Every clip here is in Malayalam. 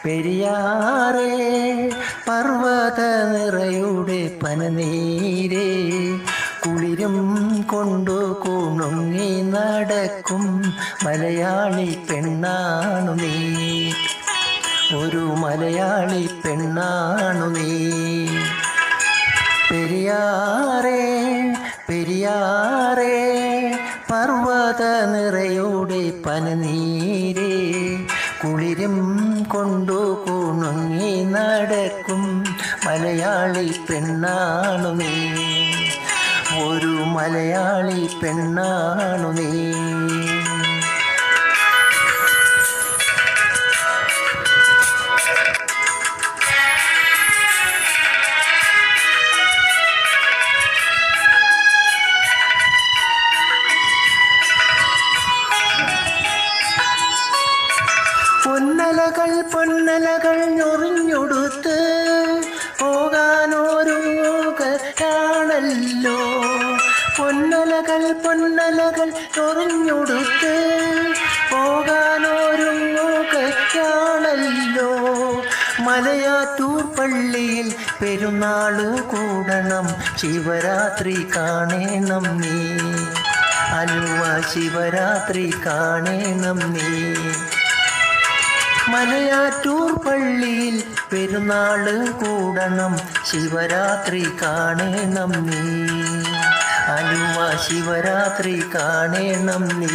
പെരിയാറേ പർവ്വത നിറയുടെ പനനീരേ കുളിരും കൊണ്ടു കുണുങ്ങി നടക്കും മലയാളി പെണ്ണാണു നീ, ഒരു മലയാളി പെണ്ണാണു നീ. പെരിയാറേ പെരിയാറേ പർവ്വത നിറയുടെ പനനീരേ കുളിരും കൊണ്ടു കുണുങ്ങി നടക്കും മലയാളി പെണ്ണാണു നീ, ഒരു മലയാളി പെണ്ണാണു നീ. പൊന്നലകൾ പൊന്നലകൾ ഞൊറിഞ്ഞൊടുത്ത് പോകാനോരുകയാണല്ലോ, പൊന്നലകൾ പൊന്നലകൾ ഞൊറിഞ്ഞൊടുത്ത് പോകാനോരുകയാണല്ലോ. മലയാറ്റൂർ പള്ളിയിൽ പെരുന്നാള് കൂടണം, ശിവരാത്രി കാണണം നീ, അലുവ ശിവരാത്രി കാണണം നീ. മലയാറ്റൂർ പള്ളിയിൽ പെരുന്നാള് കൂടണം, ശിവരാത്രി കാണണം നീ, അലുവ ശിവരാത്രി കാണണം നീ.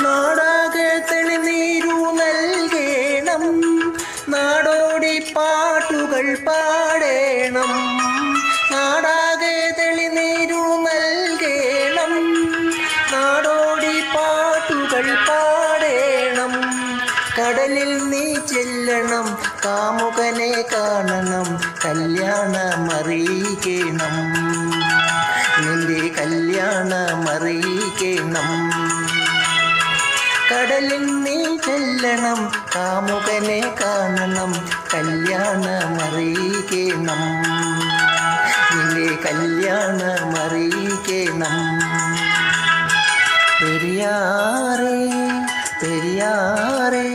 നാടാകെ തെളിനീരു നൽകേണം, നാടോടി പാട്ടുകൾ പാടേണം, നാടാകെ തെളിനീരു നൽകേണം, നാടോടി പാട്ടുകൾ പാടേണം. കടലിൽ നീ ചെല്ലണം, കാമുകനെ കാണണം, കല്യാണമറിയിക്കണം, നിന്റെ കല്യാണമറിയിക്കണം. കടലിൽ നീ ചെല്ലണം, കാമുകനെ കാണണം, കല്യാണമറിയിക്കണം, നിന്റെ കല്യാണമറിയിക്കണം. പെരിയാറേ പെരിയാറേ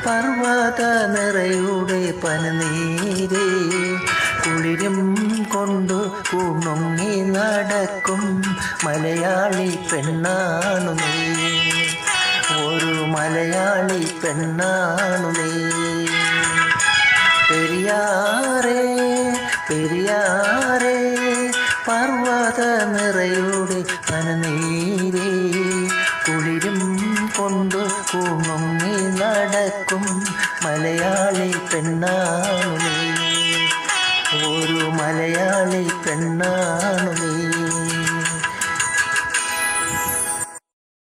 പർവ്വത നിറയുടെ പനനീരേ കുളിരും കൊണ്ടു കുണുങ്ങി നടക്കും മലയാളി പെണ്ണാണു നീ, ഒരു മലയാളി പെണ്ണാണു നീ. പെരിയാറേ പെരിയാറേ പർവ്വത നിറയുടെ പനനീരേ കുളിരും കൊണ്ടു കുണുങ്ങി നടക്കും മലയാളി പെണ്ണാണു നീ, ഒരു മലയാളി പെണ്ണാണു നീ.